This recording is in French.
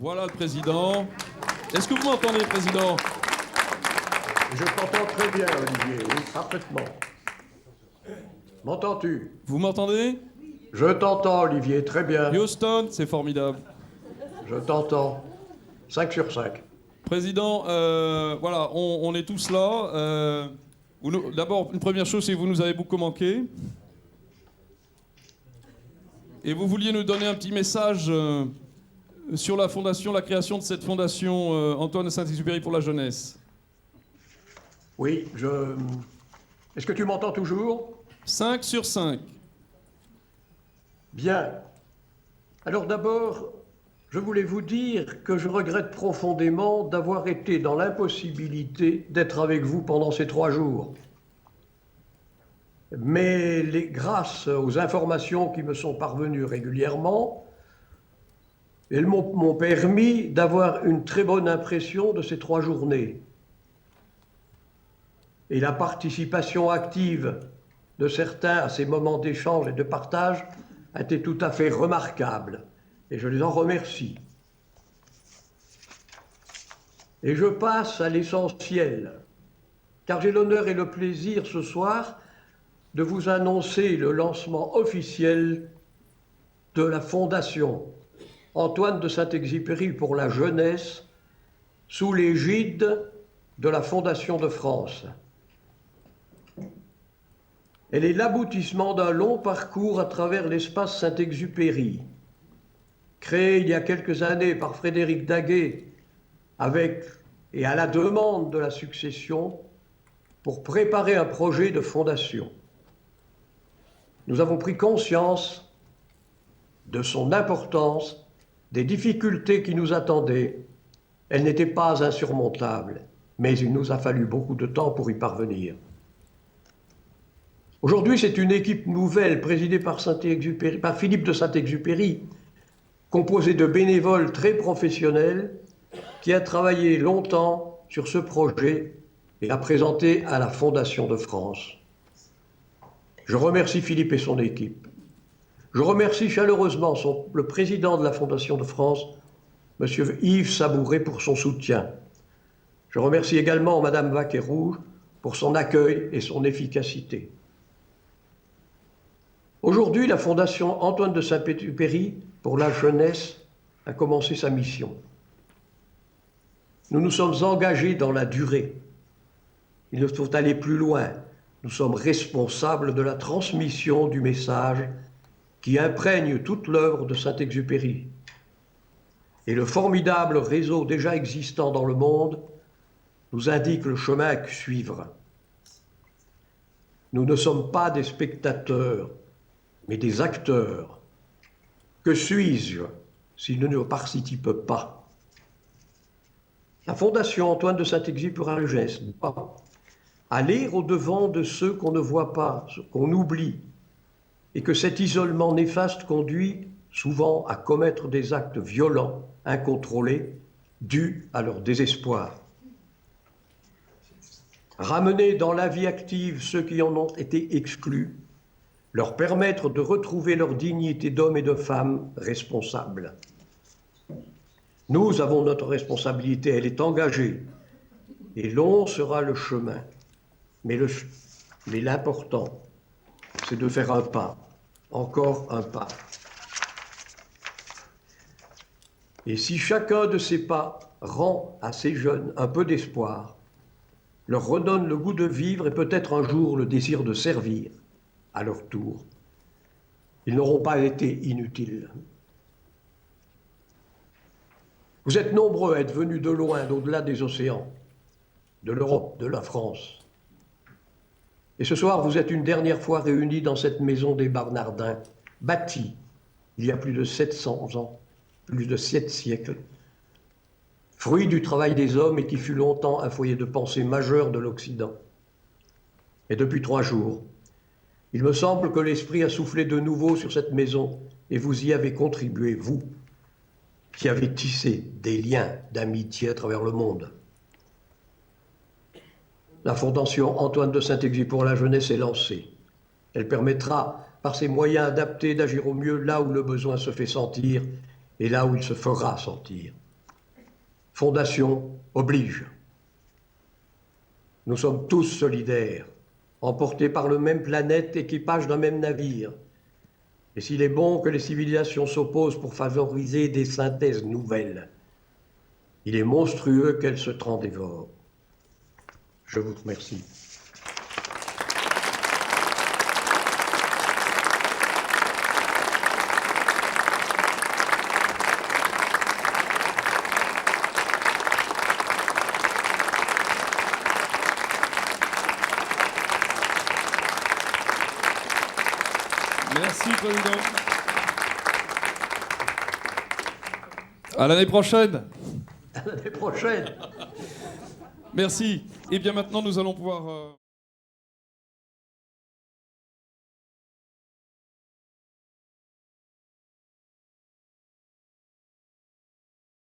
Voilà le président. Est-ce que vous m'entendez, président? Je t'entends très bien, Olivier, oui, parfaitement. M'entends-tu? Vous m'entendez? Je t'entends, Olivier, très bien. Houston, c'est formidable. Je t'entends. 5 sur 5. Président, voilà, on est tous là. D'abord, une première chose, c'est que vous nous avez beaucoup manqué. Et vous vouliez nous donner un petit message sur la fondation, la création de cette fondation Antoine de Saint-Exupéry pour la jeunesse. Oui, Est-ce que tu m'entends toujours? 5 sur 5. Bien. Alors d'abord, je voulais vous dire que je regrette profondément d'avoir été dans l'impossibilité d'être avec vous pendant ces 3 jours. Mais grâce aux informations qui me sont parvenues régulièrement, elles m'ont permis d'avoir une très bonne impression de ces 3 journées. Et la participation active de certains à ces moments d'échange et de partage a été tout à fait remarquable. Et je les en remercie. Et je passe à l'essentiel, car j'ai l'honneur et le plaisir ce soir de vous annoncer le lancement officiel de la Fondation Antoine de Saint-Exupéry pour la jeunesse sous l'égide de la Fondation de France. Elle est l'aboutissement d'un long parcours à travers l'espace Saint-Exupéry, créé il y a quelques années par Frédéric Daguet avec et à la demande de la succession pour préparer un projet de fondation. Nous avons pris conscience de son importance, des difficultés qui nous attendaient. Elles n'étaient pas insurmontables, mais il nous a fallu beaucoup de temps pour y parvenir. Aujourd'hui, c'est une équipe nouvelle présidée par Philippe de Saint-Exupéry, composée de bénévoles très professionnels, qui a travaillé longtemps sur ce projet et l'a présenté à la Fondation de France. Je remercie Philippe et son équipe. Je remercie chaleureusement le président de la Fondation de France, M. Yves Sabouret, pour son soutien. Je remercie également Mme Vaquerouge pour son accueil et son efficacité. Aujourd'hui, la Fondation Antoine de Saint-Exupéry pour la jeunesse a commencé sa mission. Nous nous sommes engagés dans la durée. Il nous faut aller plus loin. Nous sommes responsables de la transmission du message qui imprègne toute l'œuvre de Saint-Exupéry. Et le formidable réseau déjà existant dans le monde nous indique le chemin à suivre. Nous ne sommes pas des spectateurs, mais des acteurs. Que suis-je si je ne participe pas? La Fondation Antoine de Saint-Exupéry pour la jeunesse doit aller au-devant de ceux qu'on ne voit pas, qu'on oublie, et que cet isolement néfaste conduit souvent à commettre des actes violents, incontrôlés, dus à leur désespoir. Ramener dans la vie active ceux qui en ont été exclus, leur permettre de retrouver leur dignité d'hommes et de femmes responsables. Nous avons notre responsabilité, elle est engagée, et long sera le chemin. Mais l'important, c'est de faire un pas, encore un pas. Et si chacun de ces pas rend à ces jeunes un peu d'espoir, leur redonne le goût de vivre et peut-être un jour le désir de servir, à leur tour, ils n'auront pas été inutiles. Vous êtes nombreux à être venus de loin, d'au-delà des océans, de l'Europe, de la France. Et ce soir, vous êtes une dernière fois réunis dans cette maison des Bernardins, bâtie il y a plus de 700 ans, plus de 7 siècles, fruit du travail des hommes et qui fut longtemps un foyer de pensée majeur de l'Occident. Et depuis 3 jours, il me semble que l'Esprit a soufflé de nouveau sur cette maison et vous y avez contribué, vous, qui avez tissé des liens d'amitié à travers le monde. La Fondation Antoine de Saint-Exupéry pour la jeunesse est lancée. Elle permettra, par ses moyens adaptés, d'agir au mieux là où le besoin se fait sentir et là où il se fera sentir. Fondation oblige. Nous sommes tous solidaires, emportés par le même planète, équipage d'un même navire. Et s'il est bon que les civilisations s'opposent pour favoriser des synthèses nouvelles, il est monstrueux qu'elles se transdévorent. Je vous remercie. Merci, Président. À l'année prochaine. À l'année prochaine. Merci. Et bien maintenant, nous allons pouvoir...